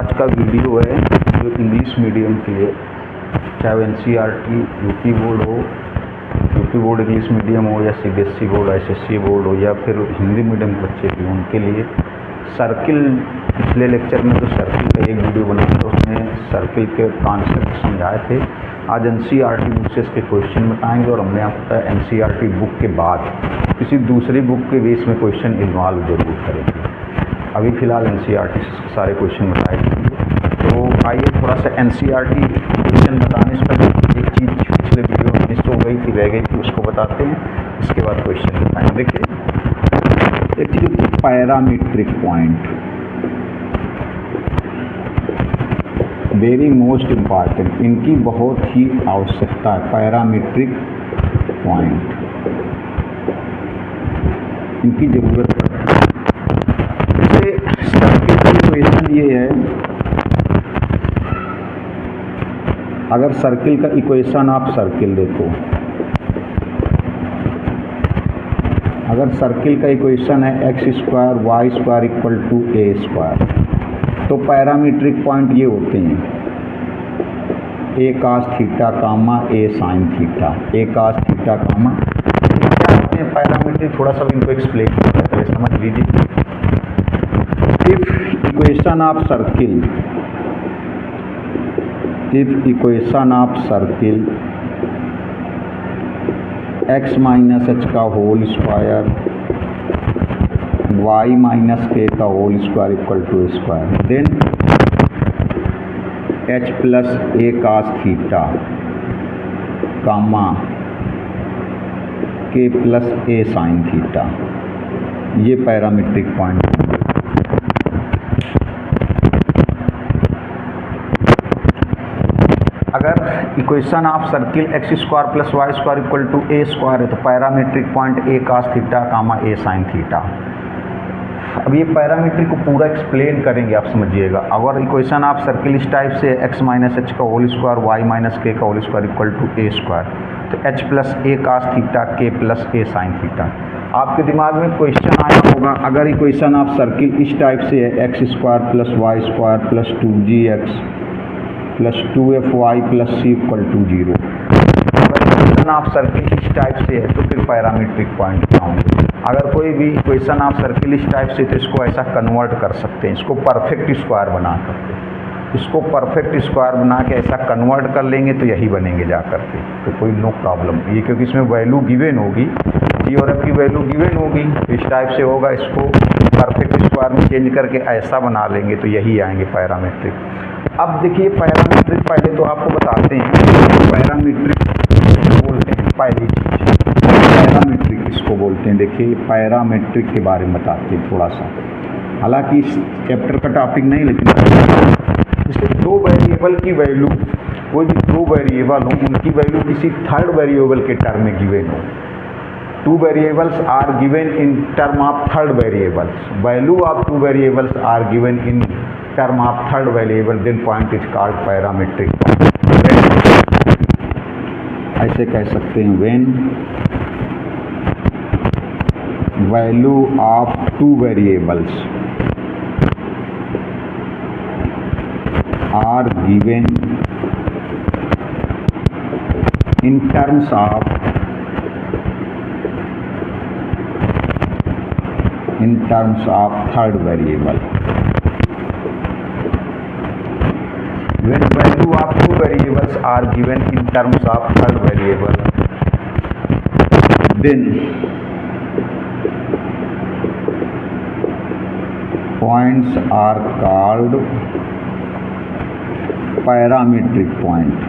आज का वीडियो है जो इंग्लिश मीडियम के लिए, चाहे वो NCERT यूपी बोर्ड हो, यूपी बोर्ड इंग्लिश मीडियम हो, या CBSE बोर्ड, SSC बोर्ड हो, या फिर हिंदी मीडियम के बच्चे भी, उनके लिए सर्किल। पिछले लेक्चर में तो सर्किल का एक वीडियो बनाया था, उसमें सर्किल के कॉन्सेप्ट समझाए थे। आज NCERT बुक से इसके क्वेश्चन बताएंगे, और हमने आपका NCERT बुक के बाद किसी दूसरी बुक के बेस में क्वेश्चन इन्वॉल्व जरूर करेंगे। अभी फ़िलहाल NCERT से सारे क्वेश्चन बताए थे। तो आइए थोड़ा सा NCERT क्वेश्चन बताने से पहले एक चीज़ पिछले वीडियो में मिस हो गई थी, रह गई थी, उसको बताते हैं, इसके बाद क्वेश्चन बताएंगे। देखिए एक चीज़, parametric point very most important, इनकी बहुत ही आवश्यकता है। पैरामीट्रिक पॉइंट इनकी ज़रूरत है। जैसे सर्किल की इक्वेशन ये है, अगर सर्किल का इक्वेशन आप सर्किल देखो, अगर सर्किल का इक्वेशन है x² y² = a², तो पैरामीट्रिक पॉइंट ये होते हैं a cos theta, a sin theta, a cos theta, क्या होते हैं पैरामीट्रिक। थोड़ा सा इनको एक्सप्लेन करते हैं, पहले समझ लीजिए। If equation of circle, if equation of circle x minus h का whole square y minus k का whole square equal to square, then h plus a cos theta comma k plus a sin theta, ये parametric point. अगर equation of circle x² + y² = a² है, तो parametric point a cos theta comma a sin theta. अब ये parametric को पूरा explain करेंगे, आप समझिएगा। अगर इक्वेशन ऑफ सर्किल इस टाइप से x माइनस h का whole square y minus k का whole square equal to a², तो h plus a cos theta k plus a sin theta. आपके दिमाग में क्वेश्चन आया होगा, अगर इक्वेशन ऑफ सर्किल इस टाइप से है x² + y² + 2gx + 2fy + c = 0, अगर इक्वेशन ऑफ सर्किल इस टाइप से है तो फिर पैरामीट्रिक पॉइंट क्या होंगे। अगर कोई भी इक्वेशन ऑफ सर्किल इस टाइप से, तो इसको ऐसा कन्वर्ट कर सकते हैं, इसको परफेक्ट स्क्वायर बना करके, इसको परफेक्ट स्क्वायर बना के ऐसा कन्वर्ट कर लेंगे तो यही बनेंगे जा करके, तो कोई नो प्रॉब्लम ये, क्योंकि इसमें वैल्यू गिवन होगी, जी और एफ की वैल्यू गिवन होगी, इस टाइप से होगा। इसको परफेक्ट स्क्वायर में चेंज करके ऐसा बना लेंगे तो यही आएंगे पैरामीट्रिक। अब देखिए पैरामीट्रिक पहले तो आपको बताते हैं, पैरामीट्रिक बोलते हैं पहली चीज़, पैरामीट्रिक इसको बोलते हैं। देखिए पैरामीट्रिक के बारे में बताते हैं थोड़ा सा, हालांकि इस चैप्टर का टॉपिक नहीं, लेकिन इसके दो वेरिएबल की वैल्यू, कोई भी दो वेरिएबल हो, उनकी वैल्यू किसी थर्ड वेरिएबल के टर्म में गिवन हो। Two variables are given in term of third variables. Value of two variables are given in term of third variable. Then point is called parametric. ऐसे कह सकते हैं when value of two variables are given in terms of third variable. When value of two variables are given in terms of third variable, then points are called parametric point.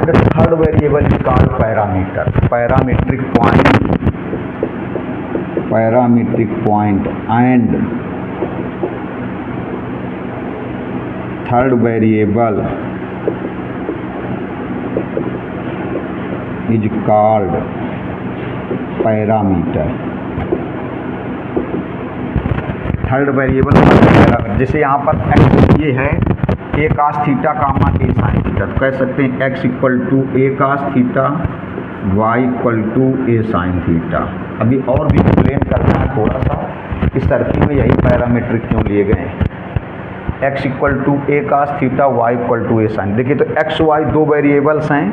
The third variable is called parameter. Parametric point and third variable is called parameter. Third variable, जैसे यहाँ पर x ये है a cos theta comma a sin theta, तो कह सकते हैं x = a cos theta y = a sin theta. अभी और भी एक्सप्लेन करना है थोड़ा सा, इस सर्किल में यही पैरामीट्रिक क्यों लिए गए हैं। x equal to A cos theta, y equal to A sine. देखिए तो एक्स वाई दो वेरिएबल्स हैं,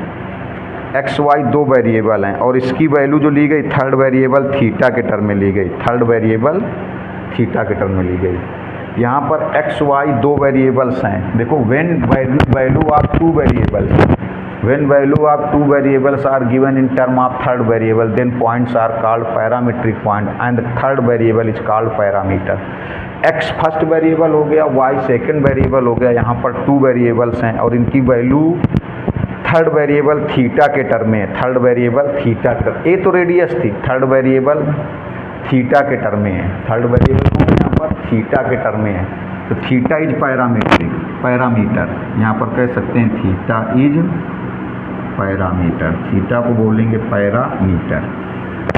एक्स वाई दो वेरिएबल हैं और इसकी वैल्यू जो ली गई थर्ड वेरिएबल थीटा के टर्म में ली गई, थर्ड वेरिएबल थीटा के टर्म में ली गई। यहाँ पर एक्स वाई दो वेरिएबल्स हैं। देखो when value of two variables, when value of two variables are given in term of third variable, then points are called parametric point and the third variable is called parameter। x first variable हो गया, y second variable हो गया। यहाँ पर two variables हैं और इनकी value third variable theta के टर्म में है, थर्ड वेरिएबल थीटा के टर्म। ए तो रेडियस थी, थर्ड वेरिएबल थीटा के टर्म में है, थर्ड वेरिएबल यहाँ पर थीटा के टर्म में है। तो थीटा इज पैरामीट्रिक, पैरामीटर यहाँ पर कह सकते हैं थीटा इज पैरामीटर, थीटा को बोलेंगे पैरामीटर।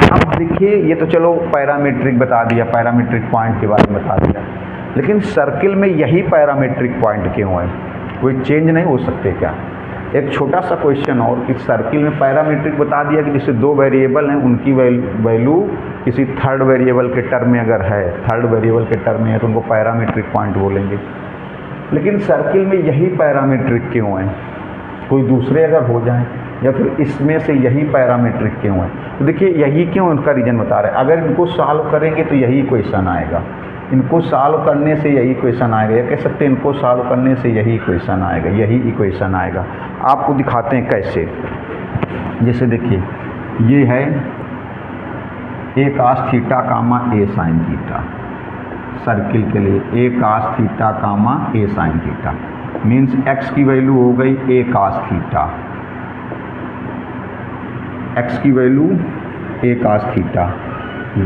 अब देखिए ये तो चलो पैरामीट्रिक बता दिया, पैरामीट्रिक पॉइंट के बारे में बता दिया, लेकिन सर्किल में यही पैरामीट्रिक पॉइंट क्यों है, कोई चेंज नहीं हो सकते क्या। एक छोटा सा क्वेश्चन और, इस सर्किल में पैरामीट्रिक बता दिया कि जैसे दो वेरिएबल हैं उनकी वैल्यू किसी थर्ड वेरिएबल के टर्म में अगर है, थर्ड वेरिएबल के टर्म में है तो उनको पैरामीट्रिक पॉइंट बोलेंगे। लेकिन सर्किल में यही पैरामीट्रिक क्यों है, कोई दूसरे अगर हो जाए या फिर इसमें से यही पैरामीट्रिक क्यों है। तो देखिए यही क्यों, उनका रीजन बता रहे हैं। अगर इनको सॉल्व करेंगे तो यही क्वेश्चन आएगा, इनको सॉल्व करने से यही क्वेश्चन आएगा, या कह सकते हैं इनको सॉल्व करने से यही क्वेश्चन आएगा, यही इक्वेशन आएगा। आपको दिखाते हैं कैसे। जैसे देखिए ये है ए कास थीटा कामा ए साइन थीटा, सर्किल के लिए ए कास थीटा कामा ए साइन थीटा मीन्स x की वैल्यू हो गई ए कास थीटा, x की वैल्यू ए कास थीटा,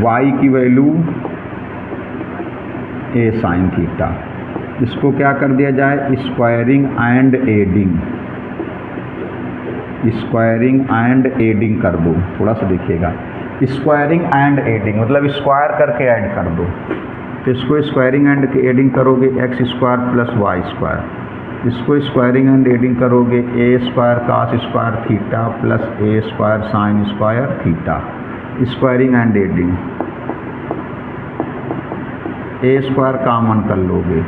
y की वैल्यू ए साइन थीटा। इसको क्या कर दिया जाए, squaring and adding, squaring and adding कर दो। थोड़ा सा देखिएगा, स्क्वायरिंग एंड एडिंग मतलब स्क्वायर करके ऐड कर दो। तो इसको स्क्वायरिंग एंड एडिंग करोगे x square plus y square, इसको स्क्वायरिंग एंड एडिंग करोगे a square cos square theta plus a square sine square theta. Squaring and adding, a square common कर लोगे,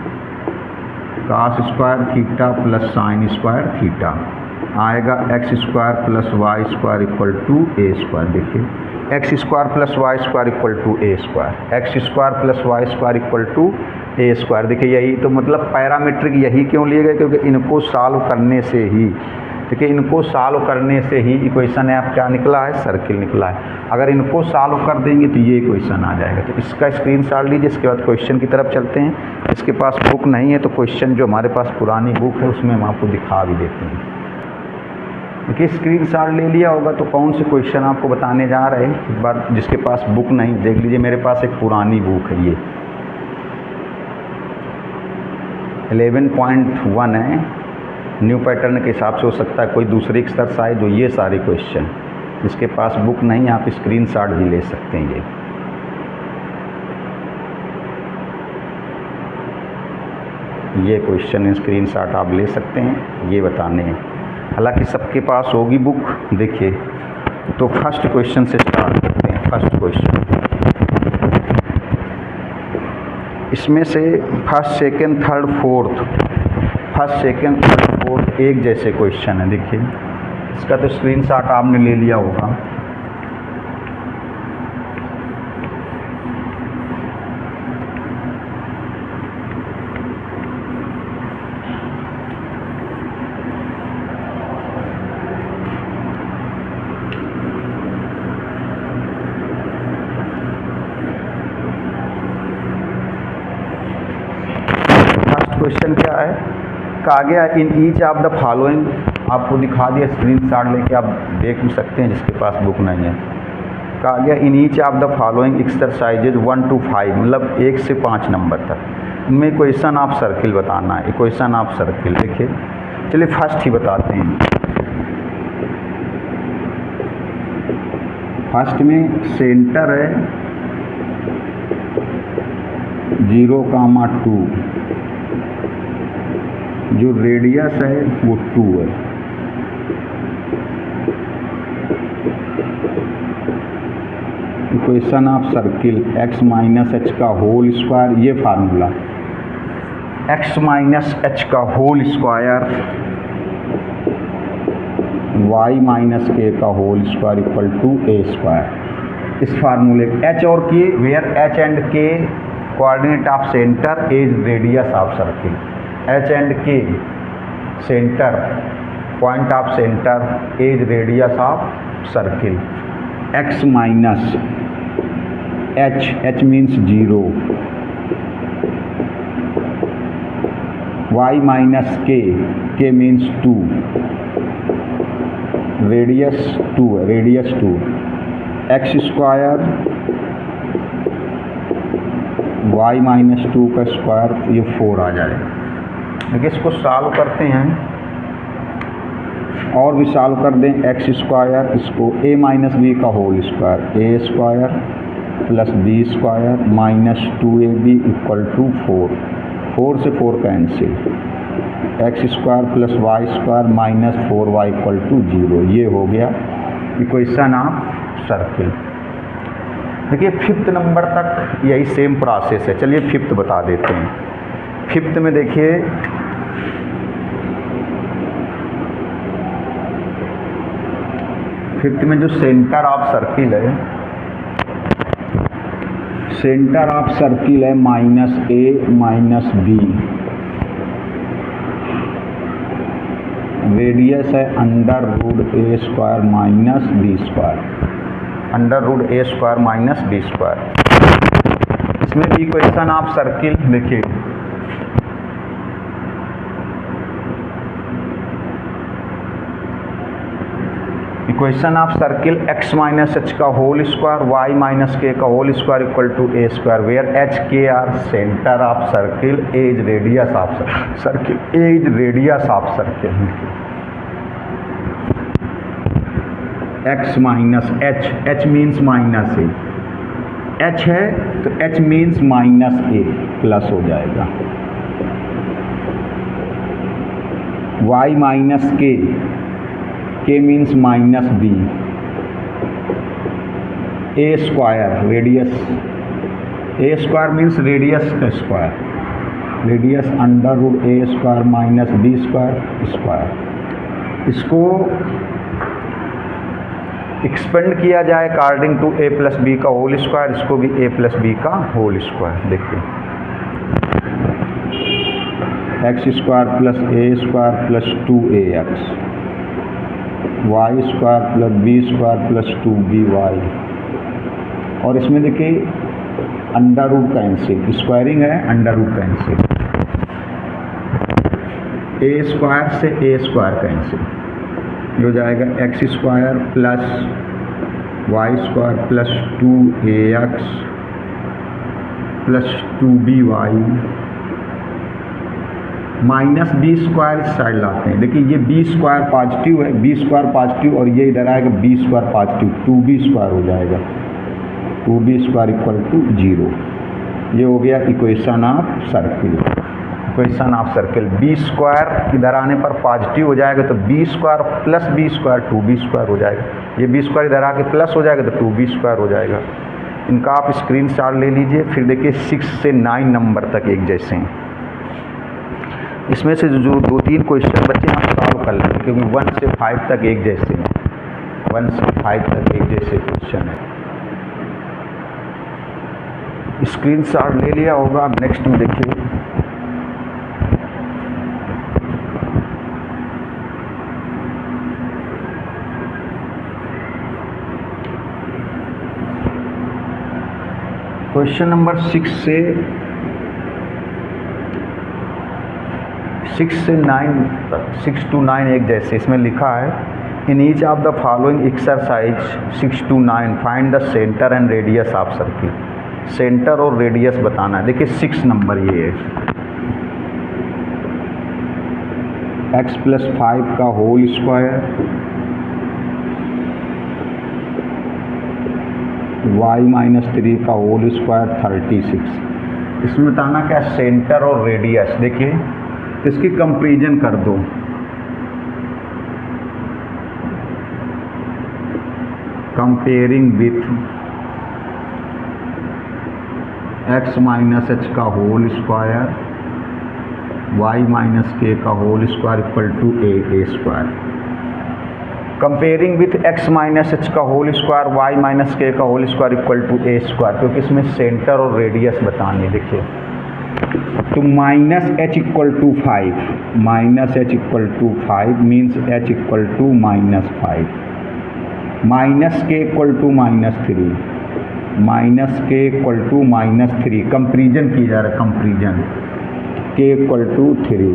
cos square theta plus sine square theta आएगा x square plus y square equal to a square. देखिए x square plus y square equal to a square, x square plus y square equal to a square. देखिए यही तो मतलब parametric यही क्यों लिए गए, क्योंकि इनको सॉल्व करने से ही, देखिए इनको सॉल्व करने से ही इक्वेशन है आप क्या निकला है, सर्किल निकला है। अगर इनको सॉल्व कर देंगे तो ये इक्वेशन आ जाएगा। तो इसका स्क्रीनशॉट लीजिए, इसके बाद क्वेश्चन की तरफ चलते हैं। इसके पास बुक नहीं है तो क्वेश्चन जो हमारे पास पुरानी बुक है उसमें हम आपको दिखा भी देते हैं। देखिए स्क्रीनशॉट ले लिया होगा तो कौन से क्वेश्चन आपको बताने जा रहे हैं। एक बार जिसके पास बुक नहीं देख लीजिए, मेरे पास एक पुरानी बुक है, ये 11.1 है, न्यू पैटर्न के हिसाब से हो सकता है कोई दूसरी एक्सरसाइज हो। ये सारे क्वेश्चन, जिसके पास बुक नहीं आप स्क्रीनशॉट भी ले सकते हैं। ये क्वेश्चन स्क्रीनशॉट आप ले सकते हैं, ये बताने हैं। हालांकि सबके पास होगी बुक। देखिए तो फर्स्ट क्वेश्चन से स्टार्ट करते हैं। फर्स्ट क्वेश्चन, इसमें से first second third fourth, first second third fourth एक जैसे क्वेश्चन है। देखिए इसका तो स्क्रीनशॉट आपने ले लिया होगा। क्वेश्चन क्या है, कहा गया in each of the following, आपको दिखा दिया स्क्रीनशॉट लेके आप देख भी सकते हैं जिसके पास बुक नहीं है। कहा गया in each of the following exercises 1 to 5 मतलब 1 से 5 नंबर तक, इनमें इक्वेशन ऑफ सर्किल बताना है। इक्वेशन ऑफ सर्किल देखिए, चलिए फर्स्ट ही बताते हैं। फर्स्ट में सेंटर है 0,2, जो रेडियस है वो 2 है। Equation of circle x minus H का होल स्क्वायर, ये फार्मूला x माइनस एच का होल स्क्वायर y माइनस के का whole square equal to a square. इस फार्मूले h और k where h and k coordinate of centre as radius of circle, h and k centre point of centre as radius of circle. x minus h, h means 0, y minus k means 2, radius 2 है, radius 2, x square y minus 2 का square, ये 4 आ जाएगा। देखिए इसको solve करते हैं और भी सॉल्व कर दें, एक्स स्क्वायर, इसको a माइनस बी का whole square, a square plus b square minus 2ab equal to 4, 4 से 4 cancel, x square plus y square minus 4y equal to 0, ये हो गया इक्वेशन ऑफ सर्किल। देखिए फिफ्थ नंबर तक यही same process है। चलिए फिफ्थ बता देते हैं। फिफ्थ में देखिए फिफ्थ में जो सेंटर ऑफ सर्किल है, सेंटर ऑफ सर्किल है minus a minus b, radius है under root a square minus b square, under root a square minus b square. इसमें भी इक्वेशन ऑफ सर्किल देखिए, equation of circle x minus H का whole square y minus के का whole square equal to a square, where h k are centre of circle as radius of circle, as radius of circle. x minus h, h means minus a, h है तो h means minus a plus हो जाएगा, y minus k means minus b, a square radius, a square means radius का square, radius under root a square minus b square square. इसको expand किया जाए according to a plus b का whole square, इसको भी a plus b का whole square. देखिए x square plus a square plus 2ax, y square plus b square plus 2by, और इसमें देखिए अंडर रूट कैंसिल, स्क्वायरिंग है under root cancel, a square से a स्क्वायर कैंसिल, ये हो जाएगा x square plus y square plus 2ax plus 2by minus b square इस side लाते हैं। देखिए ये बी स्क्वायर पॉजिटिव है, बी स्क्वायर पॉजिटिव, और ये इधर आएगा B square positive, 2b square हो जाएगा, 2b स्क्वायर इक्वल टू 0। ये हो गया equation of circle, equation of circle. B square इधर आने पर पॉजिटिव हो जाएगा तो b square plus b square 2b square हो जाएगा, ये बी स्क्वायर इधर आके प्लस हो जाएगा तो 2b स्क्वायर हो जाएगा। इनका आप स्क्रीनशॉट ले लीजिए। फिर देखिए 6 से 9 नंबर तक एक जैसे हैं। इसमें से जो 2-3 क्वेश्चन बच्चे हम सॉल्व कर लेंगे, क्योंकि 1 से 5 तक एक जैसे हैं, 1 से 5 तक एक जैसे क्वेश्चन है। स्क्रीनशॉट ले लिया होगा। नेक्स्ट में देखिए क्वेश्चन नंबर 6 से 9 तक, 6 to 9 एक जैसे। इसमें लिखा है in each of the following exercise 6 to 9 find the centre and radius of circle. Centre और रेडियस बताना है। देखिए 6 नंबर ये है, x प्लस 5 का होल स्क्वायर, y माइनस 3 का होल स्क्वायर 36। इसमें बताना क्या, सेंटर और रेडियस। देखिए इसकी कंपैरिजन कर दो। Comparing with x minus H का होल स्क्वायर वाई माइनस के का whole square equal to a square. Comparing with x minus H का होल स्क्वायर वाई माइनस के का whole square equal to a square, क्योंकि इसमें सेंटर और radius बतानी है। देखिए तो minus h equal to 5, minus h equal to 5 means h equal to -5, minus k equal to -3, minus k equal to -3, comparison की जा रहा है, comparison k equal to 3,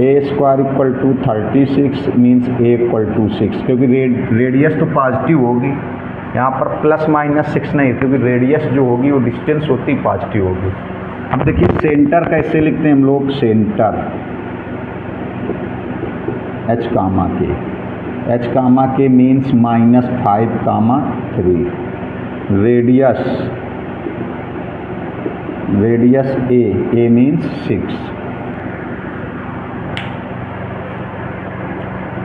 a square equal to 36 means a equal to 6, क्योंकि radius तो positive होगी, यहाँ पर plus minus 6 नहीं, क्योंकि रेडियस जो होगी वो डिस्टेंस होती पॉजिटिव होगी। अब देखिए सेंटर कैसे लिखते हैं हम लोग, सेंटर एच कामा के, एच कामा के मीन्स -5, 3, रेडियस ए मीन्स 6।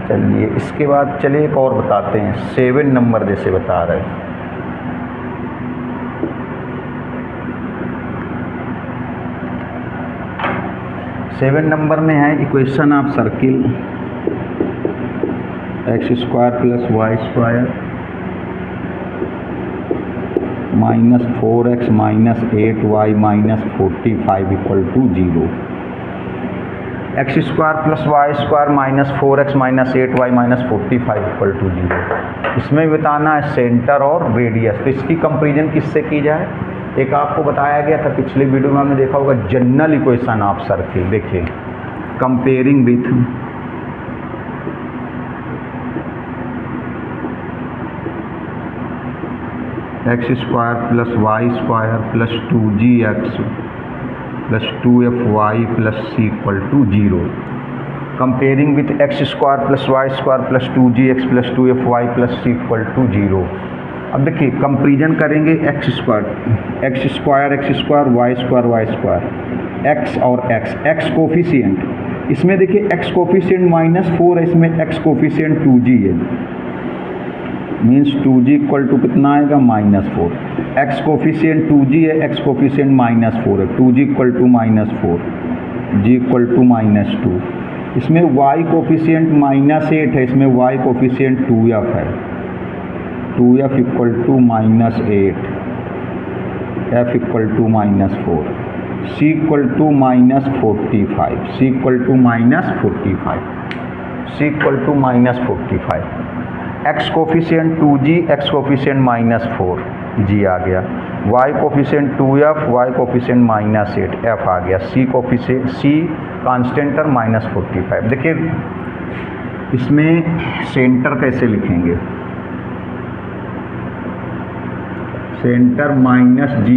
चलिए इसके बाद चलिए एक और बताते हैं, 7 नंबर जैसे बता रहे हैं। सेवन नंबर में है equation of circle x square plus y square -4x - 8y - 45 equal to 0। X square plus y square -4x - 8y - 45 equal to 0। इसमें बताना है सेंटर और रेडियस। तो इसकी कंपेरिजन किससे की जाए, एक आपको बताया गया था पिछले वीडियो में, हमने देखा होगा जनरल इक्वेशन ऑफ सर्किल। देखिए comparing with x square plus y square plus 2gx plus 2fy plus c equal to 0। Comparing with x square plus y square plus 2gx plus 2fy plus c equal to 0। अब देखिए comparison करेंगे x square y square, x और x coefficient, इसमें देखिए x coefficient -4 है, इसमें x coefficient 2g है, means 2g equal to कितना आएगा -4। एक्स कोफिशिएंट 2g है, एक्स कोफिशिएंट -4 है, 2g equal to -4, g equal to -2। इसमें y कोफिशिएंट -8 है, इसमें y कोफिशिएंट 2f है, 2f equal to -8, f equal to -4, c equal to -45, c equal to -45, c equal to -45। X coefficient 2g, x coefficient -4, g आ गया, y coefficient 2f, y coefficient -8, f आ गया, c coefficient c constant और -45। देखिए इसमें centre कैसे लिखेंगे, centre -g,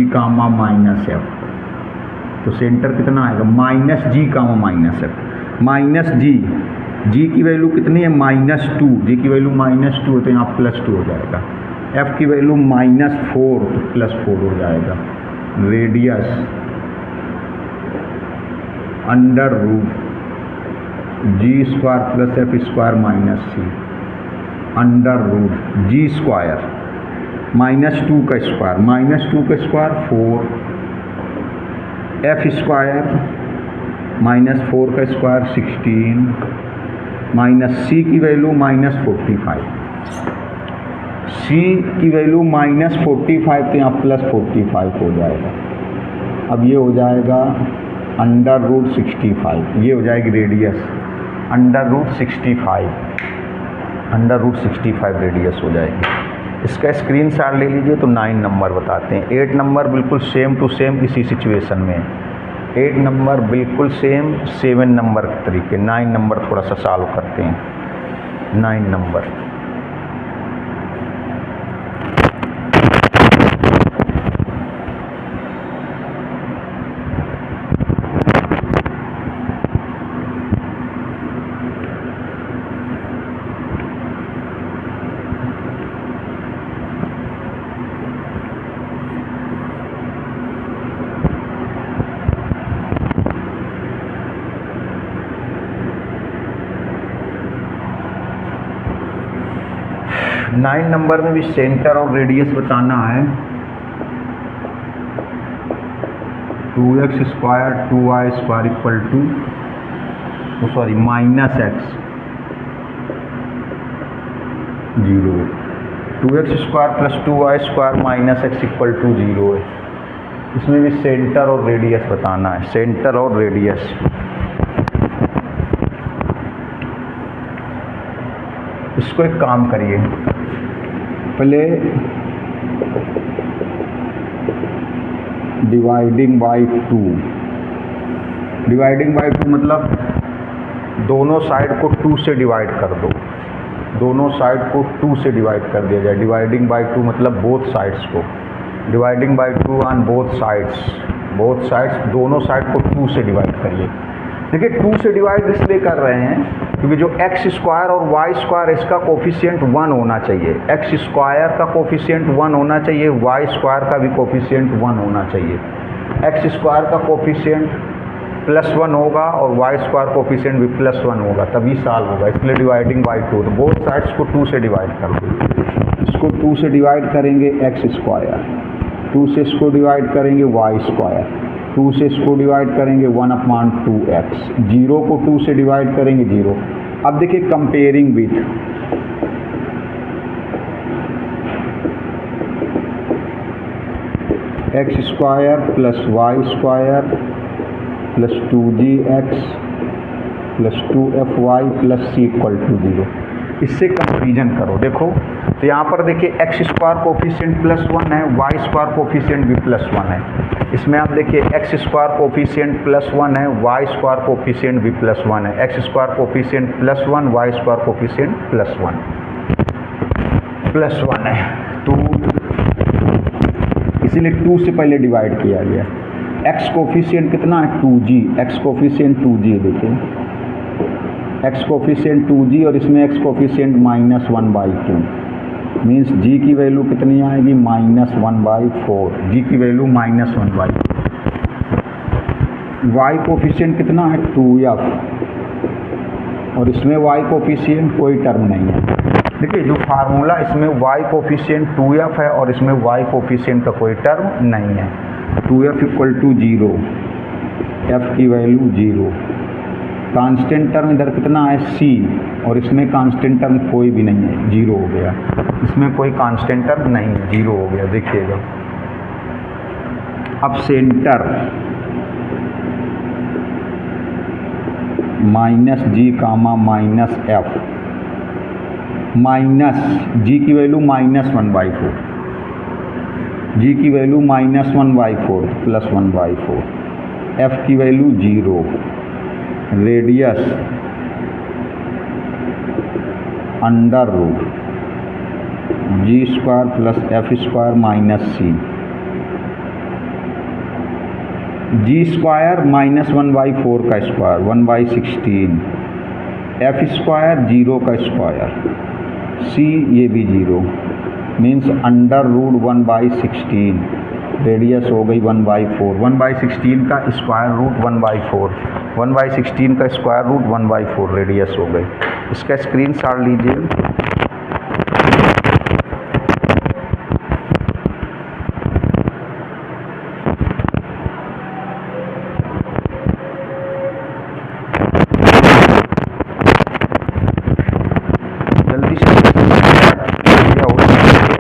-f, तो सेंटर कितना आएगा -g, -f, g की वैल्यू कितनी है -2, g की वैल्यू -2 तो यहाँ +2 हो जाएगा, f की वैल्यू -4 तो +4 हो जाएगा, radius under root g² plus f² -c under root g square -2 का स्क्वायर, -2 का स्क्वायर 4, f स्क्वायर -4 का स्क्वायर 16, c की वैल्यू -45, c की वैल्यू -45 तो यहाँ +45 हो जाएगा। अब ये हो जाएगा अंडर रूट 65, ये हो जाएगी रेडियस अंडर रूट 65 रेडियस हो जाएगी। इसका स्क्रीनशॉट ले लीजिए। तो 9 नंबर बताते हैं। 8 नंबर बिल्कुल सेम टू सेम इसी सिचुएशन में, 8 नंबर बिल्कुल सेम 7 नंबर के तरीके। 9 नंबर थोड़ा सा सॉल्व करते हैं। 9 नंबर नाइन नंबर में भी सेंटर और रेडियस बताना है। 2x² 2y² equal to -x 0, 2x² + 2y² - x equal to 0 है। इसमें भी सेंटर और रेडियस बताना है, सेंटर और रेडियस। इसको एक काम करिए, पहले डिवाइडिंग बाई 2 मतलब दोनों साइड को 2 से डिवाइड कर दो, दोनों साइड को 2 से डिवाइड कर दिया जाए। डिवाइडिंग बाई 2 मतलब बोथ साइड्स को, dividing by 2 on both sides दोनों साइड को 2 से डिवाइड करिए। देखिए 2 से डिवाइड इसलिए कर रहे हैं क्योंकि जो x² और y² इसका कोफिशिएंट 1 होना चाहिए। x² का कोफिशिएंट 1 होना चाहिए, y² का भी कोफिशिएंट 1 होना चाहिए। x² का कोफिशिएंट +1 होगा और y² कोफिशिएंट भी +1 होगा, तभी सॉल्व होगा। इसलिए डिवाइडिंग बाई 2, तो बोथ साइड्स को 2 से डिवाइड कर दो। इसको 2 से डिवाइड करेंगे x², 2 से इसको डिवाइड करेंगे y², 2 से इसको डिवाइड करेंगे 1/2x, 0 को 2 से डिवाइड करेंगे 0। अब देखिए comparing with x² + y² + 2gx + 2fy + c equal to 0। इससे कंपेरिजन करो। देखो तो यहाँ पर देखिए x² कोफिशिएंट +1 है, y² कोफिशिएंट भी +1 है। इसमें आप देखिए x² कोफिशिएंट +1 है, y² कोफिशिएंट भी +1 है। x² कोफिशिएंट +1, y² कोफिशिएंट +1 है, तो इसीलिए 2 से पहले डिवाइड किया गया। x कोफिशिएंट कितना है 2g, x कोफिशिएंट 2g देखिए, x कोफिशिएंट 2g और इसमें x कोफिशिएंट -1/2 मीन्स g की वैल्यू कितनी आएगी -1/4, g की वैल्यू -1/4। y कोफिशिएंट कितना है 2f और इसमें y कोफिशिएंट कोई टर्म नहीं है। देखिए जो फार्मूला इसमें y कोफिशिएंट 2f है और इसमें y कोफिशिएंट का कोई टर्म नहीं है। 2f इक्वल टू 0, f की वैल्यू 0। कांस्टेंट टर्म इधर कितना है c और इसमें कांस्टेंट टर्म कोई भी नहीं है, 0 हो गया। इसमें कोई कांस्टेंट टर्म नहीं है, 0 हो गया। देखिएगा अब centre -g, -f minus g की वैल्यू -1/4, g की वैल्यू -1/4 +1/4, f की value 0, radius √g² + f² - c, g² -1/4 का स्क्वायर 1/16, f² 0 का स्क्वायर, c ये भी 0 मीन्स √1/16, रेडियस हो गई 1/4, 1/16 का स्क्वायर रूट 1/4, 1/16 का स्क्वायर रूट 1/4 रेडियस हो गई। इसका स्क्रीनशॉट लीजिए। जल्दी से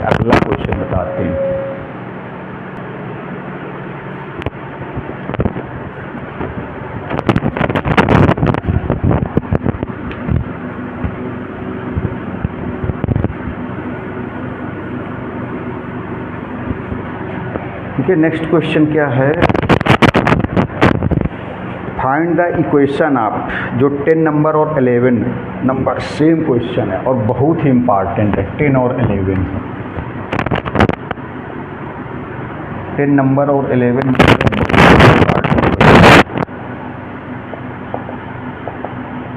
अगला क्वेश्चन बताते हैं। ठीक है, नेक्स्ट क्वेश्चन क्या है, फाइंड द इक्वेशन ऑफ, जो 10 नंबर और 11 नंबर सेम क्वेश्चन है और बहुत ही इम्पॉर्टेंट है। 10 और 11 10 नंबर और 11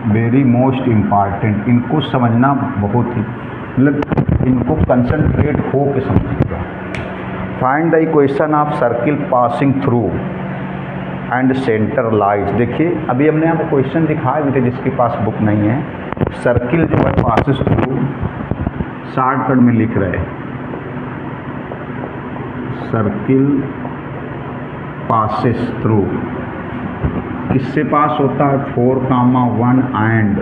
वेरी मोस्ट इम्पॉर्टेंट, इनको समझना बहुत ही मतलब इनको कंसंट्रेट हो के समझिएगा। Find the equation of circle passing through and centre lies. देखिए अभी हमने यहाँ पे क्वेश्चन दिखाए भी थे, जिसके पास बुक नहीं है। सर्किल जो है पासिस थ्रू, शॉर्टकट में लिख रहे हैं सर्किल passes through, किससे पास होता है 4, 1 एंड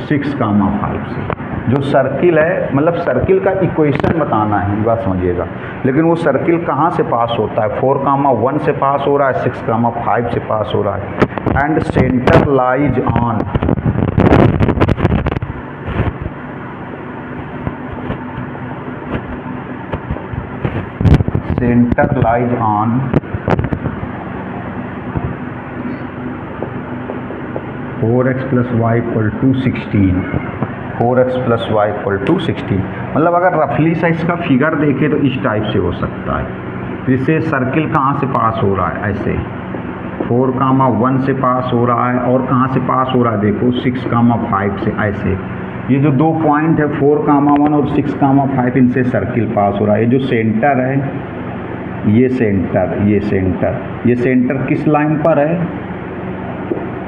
6, 5 से। जो सर्किल है, मतलब सर्किल का इक्वेशन बताना है, बात समझिएगा। लेकिन वो सर्किल कहाँ से पास होता है, 4, 1 से पास हो रहा है, 6, 5 से पास हो रहा है। And centre lies on, centre lies on 4x + y = 16, 4x + y = 16। मतलब अगर रफली सा इसका फिगर देखें तो इस टाइप से हो सकता है। जैसे सर्किल कहाँ से पास हो रहा है, ऐसे 4, 1 से पास हो रहा है, और कहाँ से पास हो रहा है देखो 6, 5 से, ऐसे। ये जो 2 पॉइंट है 4, 1 और 6, 5, इनसे सर्किल पास हो रहा है। ये जो सेंटर है, ये सेंटर, ये सेंटर, ये सेंटर किस लाइन पर है,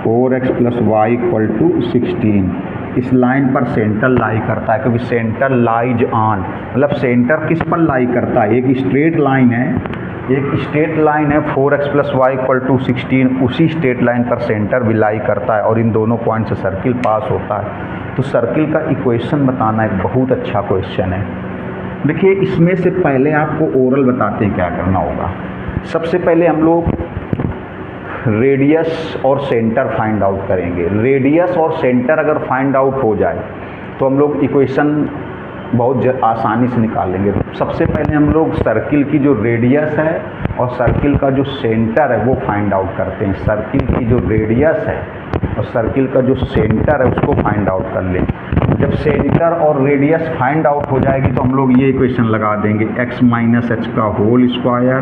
4x + y = 16। इस लाइन पर सेंटर लाई करता है, क्योंकि सेंटर लाइज ऑन, मतलब सेंटर किस पर लाई करता है, एक स्ट्रेट लाइन है, एक स्ट्रेट लाइन है 4x + y = 16, उसी स्ट्रेट लाइन पर सेंटर भी लाई करता है, और इन दोनों पॉइंट से सर्किल पास होता है। तो सर्किल का इक्वेशन बताना एक बहुत अच्छा क्वेश्चन है। देखिए, इसमें से पहले आपको ओरल बताते हैं क्या करना होगा। सबसे पहले हम लोग रेडियस और सेंटर फाइंड आउट करेंगे। रेडियस और सेंटर अगर फाइंड आउट हो जाए तो हम लोग इक्वेशन बहुत आसानी से निकालेंगे। सबसे पहले हम लोग सर्किल की जो रेडियस है और सर्किल का जो सेंटर है वो फाइंड आउट करते हैं। सर्किल की जो रेडियस है और सर्किल का जो सेंटर है उसको फाइंड आउट कर लें। जब सेंटर और रेडियस फाइंड आउट हो जाएगी तो हम लोग ये इक्वेशन लगा देंगे, x - h का होल स्क्वायर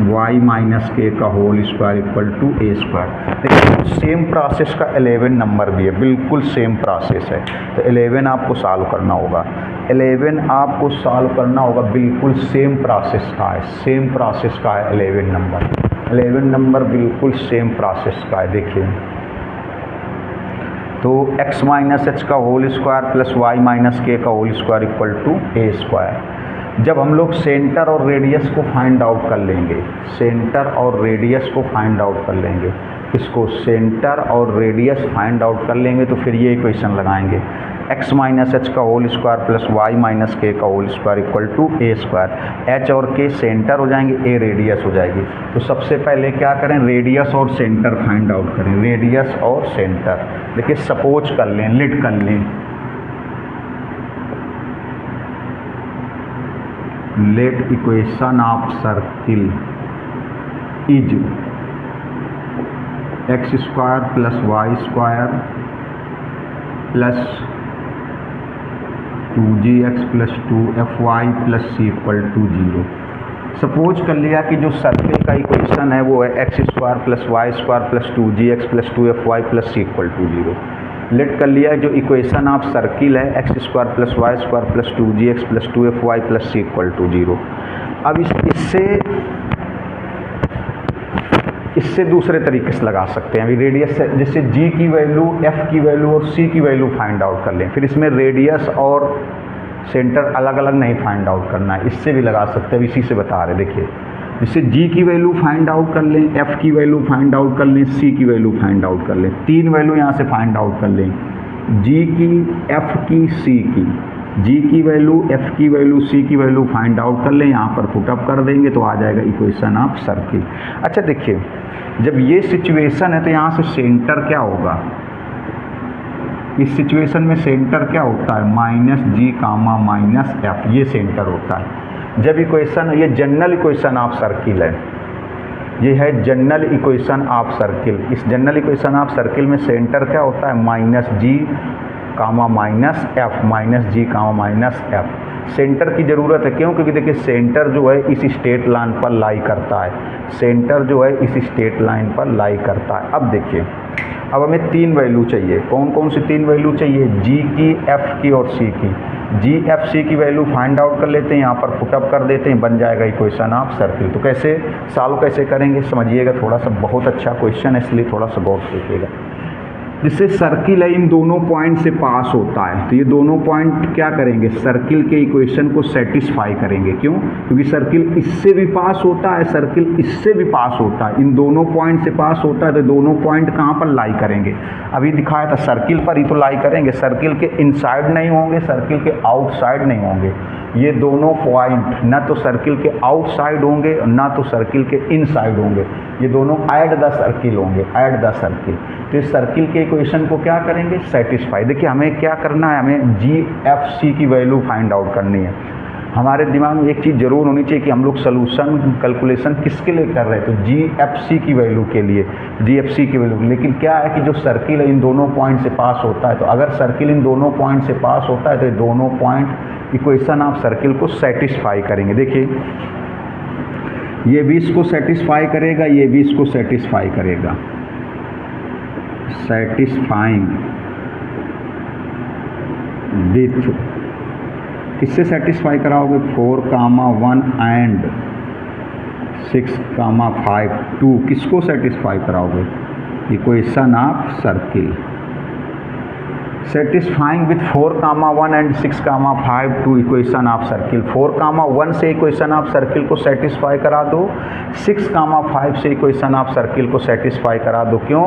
y - k का होल स्क्वायर = a²। देखिए, सेम प्रोसेस का 11 नंबर भी है, बिल्कुल सेम प्रोसेस है। तो 11 आपको सॉल्व करना होगा, 11 आपको सॉल्व करना होगा, बिल्कुल सेम प्रोसेस का है, सेम प्रोसेस का है 11 नंबर। 11 नंबर बिल्कुल सेम प्रोसेस का है। देखिए, तो x - h का होल स्क्वायर + y - k का होल स्क्वायर = a²। जब हम लोग सेंटर और रेडियस को फाइंड आउट कर लेंगे, सेंटर और रेडियस को फाइंड आउट कर लेंगे, इसको सेंटर और रेडियस फाइंड आउट कर लेंगे तो फिर ये इक्वेशन लगाएंगे, x - h का होल स्क्वायर + y - k का होल स्क्वायर = a²। h और k सेंटर हो जाएंगे, a रेडियस हो जाएगी। तो सबसे पहले क्या करें, रेडियस और सेंटर फाइंड आउट करें, रेडियस और सेंटर। देखिए, सपोज कर लें, लिट कर लें, let equation of circle is x² + y² + 2gx + 2fy + c = 0। Suppose कर लिया कि जो सर्किल का इक्वेशन है वो है x² + y² + 2gx + 2fy + c = 0। Late कर लिया जो इक्वेशन ऑफ सर्किल है x² + y² + 2gx + 2fy + c = 0। अब इससे दूसरे तरीके से लगा सकते हैं। अभी रेडियस से जैसे g की वैल्यू, f की वैल्यू और c की वैल्यू फाइंड आउट कर लें, फिर इसमें रेडियस और सेंटर अलग अलग नहीं फाइंड आउट करना है, इससे भी लगा सकते हैं। इसी से बता रहे, देखिए, जैसे g की वैल्यू फाइंड आउट कर लें, f की वैल्यू फाइंड आउट कर लें, c की वैल्यू फाइंड आउट कर लें। 3 वैल्यू यहाँ से फाइंड आउट कर लें, g की, f की, c की। g की वैल्यू, f की वैल्यू, c की वैल्यू फाइंड आउट कर लें, यहाँ पर पुटअप कर देंगे तो आ जाएगा इक्वेशन ऑफ सर्किल। अच्छा, देखिए, जब ये सिचुएशन है तो यहाँ से सेंटर क्या होगा, इस सिचुएशन में सेंटर क्या होता है, -g, -f, ये सेंटर होता है। जब इक्वेशन, ये जनरल इक्वेशन ऑफ सर्किल है, ये है जनरल इक्वेशन ऑफ सर्किल। इस जनरल इक्वेशन ऑफ सर्किल में सेंटर क्या होता है, -g, -f, -g, -f। Centre की ज़रूरत है, क्यों? क्योंकि देखिए, सेंटर जो है इस स्ट्रेट लाइन पर लाई करता है, सेंटर जो है इस स्ट्रेट लाइन पर लाई करता है। अब देखिए, अब हमें 3 वैल्यू चाहिए। कौन कौन सी 3 वैल्यू चाहिए, g की, f की और c की। g, f, c की वैल्यू फाइंड आउट कर लेते हैं, यहाँ पर पुटअप कर देते हैं, बन जाएगा इक्वेशन ऑफ सर्किल। तो कैसे सॉल्व कैसे करेंगे समझिएगा, थोड़ा सा बहुत अच्छा क्वेश्चन है, इसलिए थोड़ा सा गौर कीजिएगा। जिससे सर्किल है इन दोनों पॉइंट से पास होता है, तो ये दोनों पॉइंट क्या करेंगे, सर्किल के इक्वेशन को सेटिस्फाई करेंगे। क्यों? क्योंकि सर्किल इससे भी पास होता है, सर्किल इससे भी पास होता है, इन दोनों पॉइंट से पास होता है, तो दोनों पॉइंट कहाँ पर लाई करेंगे, अभी दिखाया था सर्किल पर ही तो लाई करेंगे, सर्किल के इनसाइड नहीं होंगे, सर्किल के आउटसाइड नहीं होंगे। ये दोनों पॉइंट ना तो सर्किल के आउटसाइड होंगे ना तो सर्किल के इनसाइड होंगे, ये दोनों ऐड द सर्किल होंगे, ऐड द सर्किल। तो इस सर्किल के इक्वेशन को क्या करेंगे, सेटिस्फाई। देखिए हमें क्या करना है, हमें GFC की वैल्यू फाइंड आउट करनी है। हमारे दिमाग में एक चीज़ जरूर होनी चाहिए कि हम लोग सोल्यूशन कैलकुलेशन किसके लिए कर रहे हैं, तो GFC की वैल्यू के लिए, GFC की वैल्यू। लेकिन क्या है कि जो सर्किल है इन दोनों पॉइंट से पास होता है, तो अगर सर्किल इन दोनों पॉइंट से पास होता है तो ये दोनों पॉइंट इक्वेशन आप सर्किल को सेटिस्फाई करेंगे। देखिए ये भी इसको सेटिस्फाई करेगा, ये भी इसको सेटिस्फाई करेगा, सेटिस्फाइंग विथ, किससे सेटिस्फाई कराओगे, 4, 1 एंड 6, 5, 2, किसको सेटिस्फाई कराओगे, equation of circle. Satisfying with 4, 1 and 6, 5, 2 equation of circle. 4, 1 से इक्वेशन ऑफ सर्किल को सेटिस्फाई करा दो, 6, 5 से इक्वेशन ऑफ सर्किल को सेटिस्फाई करा दो। क्यों?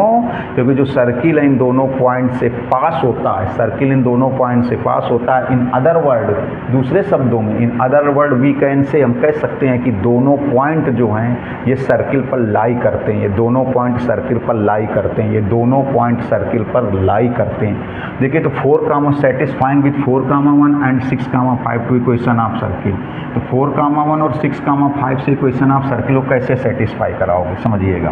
क्योंकि जो सर्किल है इन दोनों पॉइंट से पास होता है, सर्किल इन दोनों पॉइंट से पास होता है। इन अदर वर्ड, दूसरे शब्दों में, in other word we can say, हम कह सकते हैं कि दोनों पॉइंट जो हैं ये सर्किल पर लाई करते हैं, ये दोनों पॉइंट सर्किल पर लाई करते हैं, ये दोनों पॉइंट सर्किल पर लाई करते हैं। देखिए तो 4, satisfying with 4, 1 and 6, 5 2 equation of circle. तो 4, 1 और 6, 5 से इक्वेशन ऑफ सर्किल को कैसे सेटिस्फाई कराओगे, समझिएगा।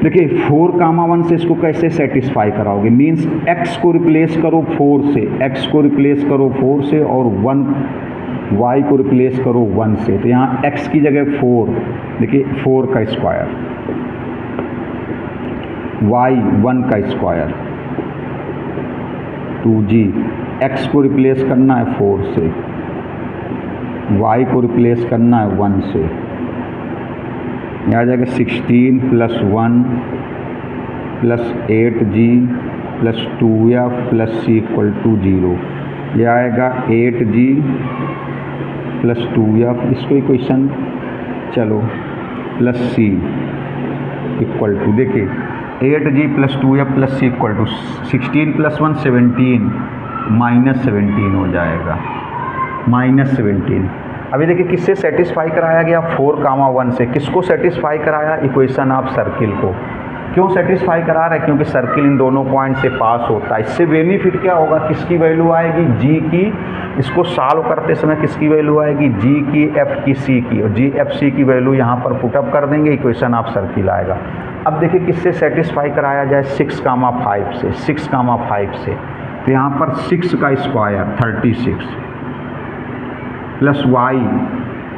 देखिए 4, 1 से इसको कैसे सेटिस्फाई कराओगे, मीन्स x को रिप्लेस करो 4 से, x को रिप्लेस करो 4 से, और 1 y को रिप्लेस करो 1 से। तो यहाँ x की जगह 4, देखिए 4 का स्क्वायर, y 1 का स्क्वायर, 2g, x को रिप्लेस करना है 4 से, y को रिप्लेस करना है 1 से, यहाँ आ जाएगा 16 + 1 + 8g + 2f + c = 0। यह आएगा 8g + 2f, इसको इक्वेशन चलो + c = देखिए 8g + 2f + c = 16 + 1 17, -17 हो जाएगा, -17। अभी देखिए किससे सेटिस्फाई कराया गया, 4, 1 से। किसको सेटिस्फाई कराया, इक्वेशन ऑफ सर्किल को। क्यों सेटिस्फाई करा रहे हैं, क्योंकि सर्किल इन दोनों पॉइंट से पास होता है। इससे बेनिफिट क्या होगा, किसकी वैल्यू आएगी, G की, इसको सॉल्व करते समय किसकी वैल्यू आएगी, G की, F की, C की, और GFC की वैल्यू यहाँ पर पुटअप कर देंगे, इक्वेशन ऑफ सर्किल आएगा। अब देखिए किससे सेटिस्फाई कराया जाए, 6, 5 से, 6, 5 से। तो यहाँ पर 6 का स्क्वायर 36 प्लस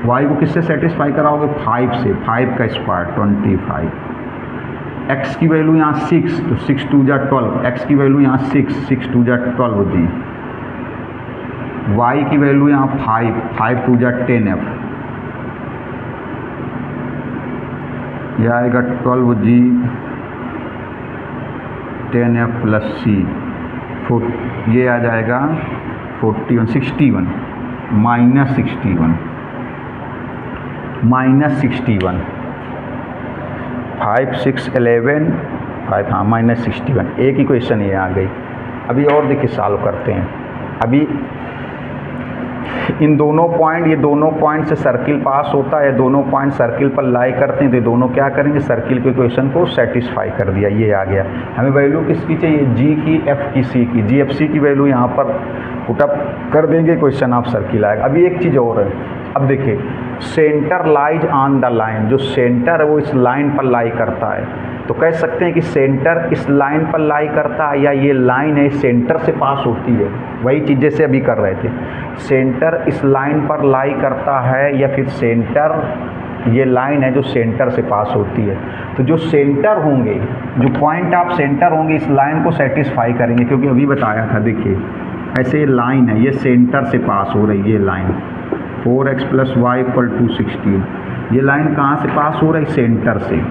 y को किससे सेटिस्फाई कराओगे, 5 से, 5 का स्क्वायर 25, x की वैल्यू यहाँ 6, तो 6 2 जा 12, x की वैल्यू यहाँ 6, 6 2 जा 12 जी, y की वैल्यू यहाँ 5, 5 2 जा 10f, यह आएगा 12g 10f + c, ये आ जाएगा 41, 61, -61, 5 6 11 5, हाँ -61, एक इक्वेशन ये आ गई। अभी और देखिए सॉल्व करते हैं। अभी इन दोनों पॉइंट, ये दोनों पॉइंट से सर्किल पास होता है, दोनों पॉइंट सर्किल पर लाई करते हैं, तो दोनों क्या करेंगे, सर्किल के इक्वेशन को सेटिस्फाई कर दिया, ये आ गया। हमें वैल्यू किसकी चाहिए, G की, F की, C की, GFC की वैल्यू यहाँ पर पुटअप कर देंगे, इक्वेशन ऑफ सर्किल आएगा। अभी एक चीज़ और है, अब देखिए centre lies on the line, जो सेंटर है वो इस लाइन पर लाई करता है, तो कह सकते हैं कि सेंटर इस लाइन पर लाई करता है, या ये लाइन है सेंटर से पास होती है, वही चीज़ जैसे अभी कर रहे थे, सेंटर इस लाइन पर लाई करता है, या फिर सेंटर, ये लाइन है जो सेंटर से पास होती है। तो जो सेंटर होंगे, जो पॉइंट ऑफ सेंटर होंगे इस लाइन को सेटिस्फाई करेंगे, क्योंकि अभी बताया था, देखिए ऐसे ये लाइन है, ये सेंटर से पास हो रही है, ये लाइन 4x + y = 16, ये लाइन कहाँ से पास हो रही है, सेंटर से।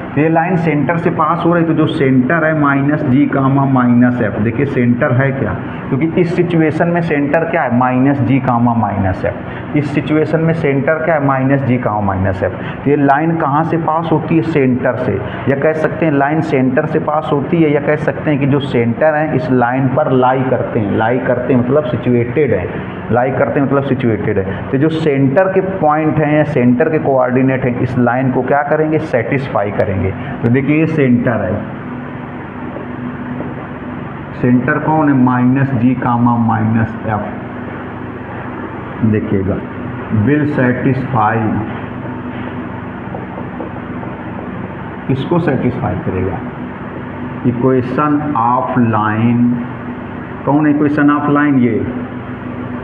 तो ये लाइन सेंटर से पास हो रही, तो जो सेंटर है माइनस जी कामा माइनस एफ, देखिए सेंटर है क्या, क्योंकि इस सिचुएशन में सेंटर क्या है माइनस जी कामा माइनस एफ, इस सिचुएशन में सेंटर क्या है माइनस जी कामा माइनस एफ। तो ये लाइन कहाँ से पास होती है, सेंटर से, या कह सकते हैं लाइन सेंटर से पास होती है, या कह सकते हैं कि जो सेंटर है इस लाइन पर लाई करते हैं, लाई करते हैं मतलब सिचुएटेड है, लाई करते हैं मतलब सिचुएटेड है। तो जो सेंटर के पॉइंट हैं या सेंटर के कोऑर्डिनेट हैं इस लाइन को क्या करेंगे, सेटिस्फाई करेंगे। तो देखिए ये सेंटर है, सेंटर कौन है माइनस जी कामा माइनस एफ, देखिएगा विल सेटिस्फाई, किसको सेटिस्फाई करेगा, इक्वेशन ऑफ लाइन, कौन है इक्वेशन ऑफ लाइन, ये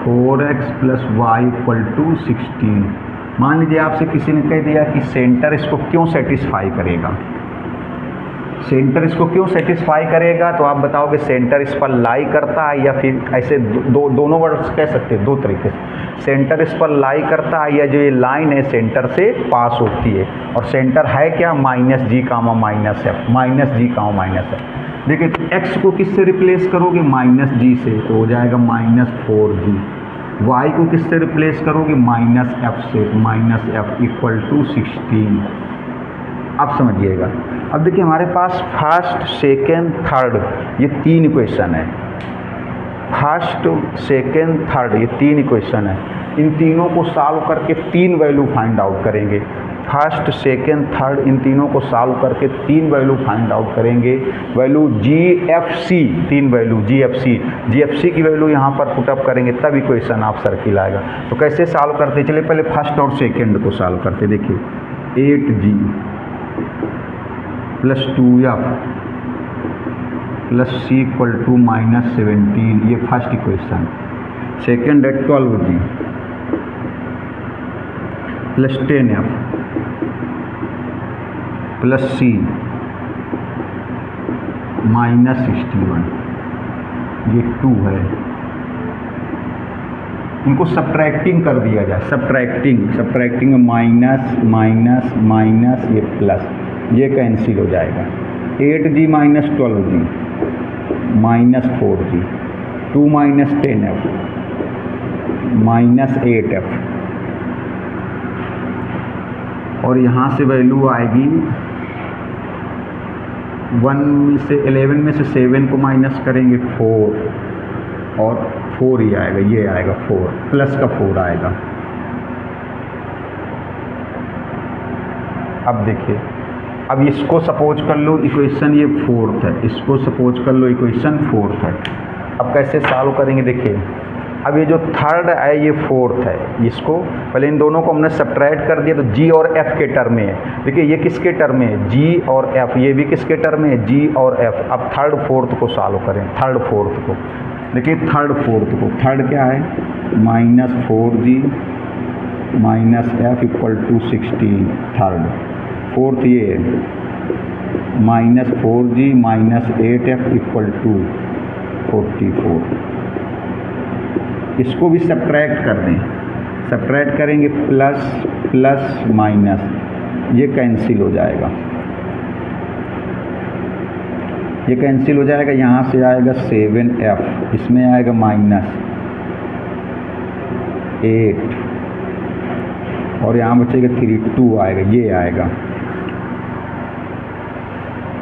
4x + y = 16। मान लीजिए आपसे किसी ने कह दिया कि सेंटर इसको क्यों सेटिस्फाई करेगा, सेंटर इसको क्यों सेटिस्फाई करेगा, तो आप बताओगे सेंटर इस पर लाई करता है, या फिर ऐसे दोनों वर्ड्स कह सकते हैं दो तरीके से, सेंटर इस पर लाई करता है, या जो ये लाइन है सेंटर से पास होती है, और सेंटर है क्या माइनस जी कामा माइनस एफ, माइनस जी कामा माइनस एफ। देखिए तो x को किससे रिप्लेस करोगे माइनस जी से, तो हो जाएगा -4g, y को किससे रिप्लेस करोगे माइनस एफ से, माइनस एफ = 16। अब समझिएगा, अब देखिए हमारे पास फर्स्ट सेकेंड थर्ड ये 3 इक्वेशन है, फर्स्ट सेकेंड थर्ड ये 3 इक्वेशन है, इन तीनों को सॉल्व करके 3 वैल्यू फाइंड आउट करेंगे, फर्स्ट सेकेंड थर्ड इन तीनों को सॉल्व करके 3 वैल्यू फाइंड आउट करेंगे, वैल्यू GFC, 3 वैल्यू GFC की वैल्यू यहाँ पर पुटअप करेंगे तब इक्वेशन ऑफ सर्किल आएगा। तो कैसे सॉल्व करते, चलिए पहले फर्स्ट और सेकेंड को सॉल्व करते, देखिए 8g + 2f + c = -17, ये फर्स्ट इक्वेशन। सेकेंड है 12g + 10f + c -61, ये 2 है। इनको सब्ट्रैक्टिंग कर दिया जाए, सब्ट्रैक्टिंग में माइनस माइनस माइनस ये प्लस, ये कैंसिल हो जाएगा, 8g - 12g -4g, 2 - 10f -8f, और यहाँ से वैल्यू आएगी 11 में से 7 को माइनस करेंगे 4, और 4 ही आएगा, ये आएगा 4 प्लस का 4 आएगा। अब देखिए, अब इसको सपोज कर लो इक्वेशन ये 4th है, इसको सपोज कर लो इक्वेशन 4th है। अब कैसे सॉल्व करेंगे, देखिए अब ये जो थर्ड है ये 4th है, इसको पहले इन दोनों को हमने सब्ट्रैक्ट कर दिया तो g और f के टर्म में है, देखिए ये किसके टर्म में है g और f, ये भी किसके टर्म में है g और f। अब थर्ड फोर्थ को सॉल्व करें, थर्ड फोर्थ को देखिए, थर्ड फोर्थ को, थर्ड क्या है -4g -f = 16, थर्ड। फोर्थ ये -4g -8f = 44, इसको भी सब्ट्रैक्ट कर दें, सब्ट्रैक्ट करेंगे प्लस प्लस माइनस, ये कैंसिल हो जाएगा, ये कैंसिल हो जाएगा, यहाँ से आएगा 7f, इसमें आएगा -8, और यहाँ बचेगा 3, 2 आएगा, ये आएगा।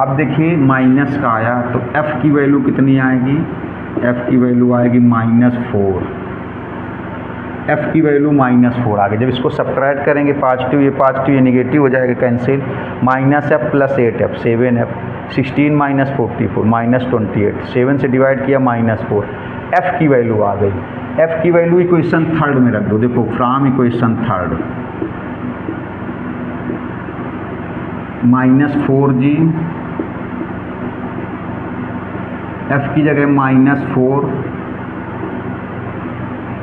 अब देखिए माइनस का आया तो f की वैल्यू कितनी आएगी, f की वैल्यू आएगी -4, f की वैल्यू -4 आ गई। जब इसको सब्ट्रैक्ट करेंगे पॉजिटिव ये निगेटिव हो जाएगा, कैंसिल, -f + 8f 7f, 16 - 44 -28, 7 से डिवाइड किया -4, f की वैल्यू आ गई। f की वैल्यू इक्वेशन थर्ड में रख दो, देखो from equation third -4g, f की जगह -4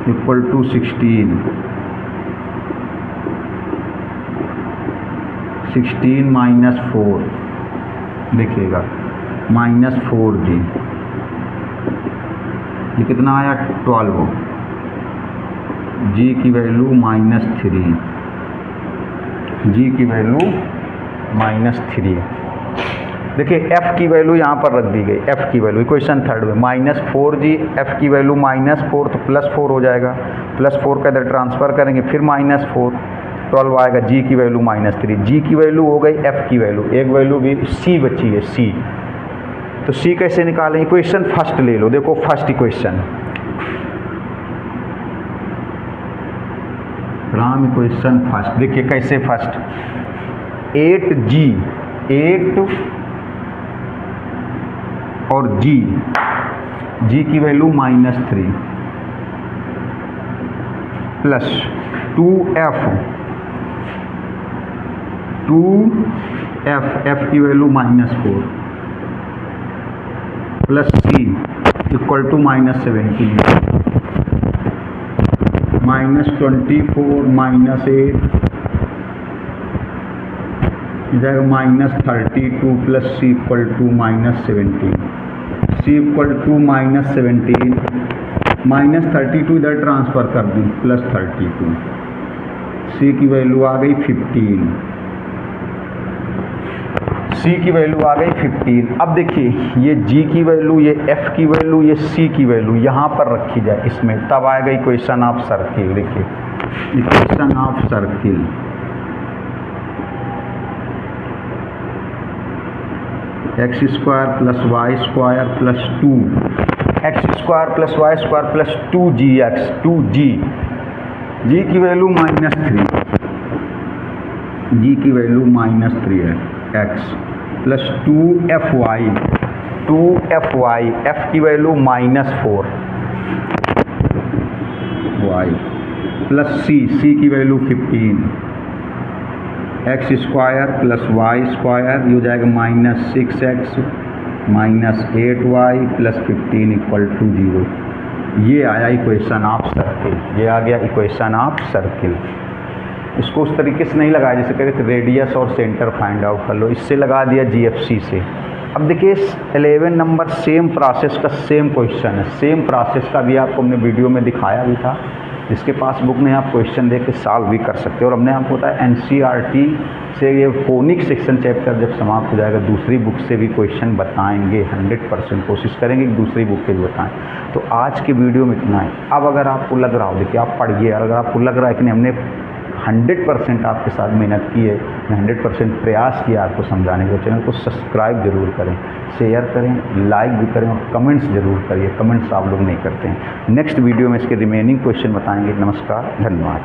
= 16, 16 - 4 देखिएगा -4g, ये कितना आया 12, g की वैल्यू -3, g की वैल्यू -3। देखिए f की वैल्यू यहाँ पर रख दी गई, f की वैल्यू इक्वेशन थर्ड में -4g, f की वैल्यू -4 तो +4 हो जाएगा, +4 का इधर ट्रांसफ़र करेंगे फिर -4 12 आएगा, g की वैल्यू -3, g की वैल्यू हो गई, f की वैल्यू, एक वैल्यू भी c बची है c। तो c कैसे निकालें? इक्वेशन फर्स्ट ले लो, देखो फर्स्ट इक्वेशन राम इक्वेशन फर्स्ट, देखिए कैसे फर्स्ट 8g 8 और g की वैल्यू -3 प्लस 2f f की value -4 plus c equal to -17 -24 -8 जाएगा -32 plus c equal to -17, c equal to -17 -32 इधर ट्रांसफ़र कर दी +32, c की वैल्यू आ गई 15, c की वैल्यू आ गई 15। अब देखिए ये g की वैल्यू, ये f की वैल्यू, ये c की वैल्यू यहाँ पर रखी जाए इसमें, तब आएगा इक्वेशन ऑफ सर्किल। देखिए equation of circle x² + y² + 2 x² + y² + 2gx 2g, g की वैल्यू -3, g की वैल्यू -3 है x प्लस 2fy f की वैल्यू -4 y प्लस c की वैल्यू 15, x² + y² ये हो जाएगा -6x -8y + 15 = 0। ये आया इक्वेशन ऑफ सर्किल, ये आ गया इक्वेशन ऑफ सर्किल। इसको उस तरीके से नहीं लगाया जैसे कह रहे थे रेडियस और सेंटर फाइंड आउट कर लो, इससे लगा दिया GFC से। अब देखिए 11 नंबर सेम प्रोसेस का सेम क्वेश्चन है, सेम प्रोसेस का भी आपको हमने वीडियो में दिखाया भी था, जिसके पास बुक में आप क्वेश्चन देख के सॉल्व भी कर सकते हो। और हमने आपको बताया NCERT से ये फोनिक सेक्शन चैप्टर जब समाप्त हो जाएगा दूसरी बुक से भी क्वेश्चन बताएंगे, 100% कोशिश करेंगे कि दूसरी बुक के भी बताएं। तो आज के वीडियो में इतना है। अब अगर आपको लग रहा हो, देखिए आप पढ़िए, अगर आपको लग रहा है कि नहीं हमने 100% आपके साथ मेहनत की है, 100% प्रयास किया आपको समझाने का, चैनल को सब्सक्राइब जरूर करें, शेयर करें, लाइक भी करें और कमेंट्स जरूर करिए। कमेंट्स आप लोग नहीं करते हैं। नेक्स्ट वीडियो में इसके रिमेनिंग क्वेश्चन बताएंगे। नमस्कार, धन्यवाद।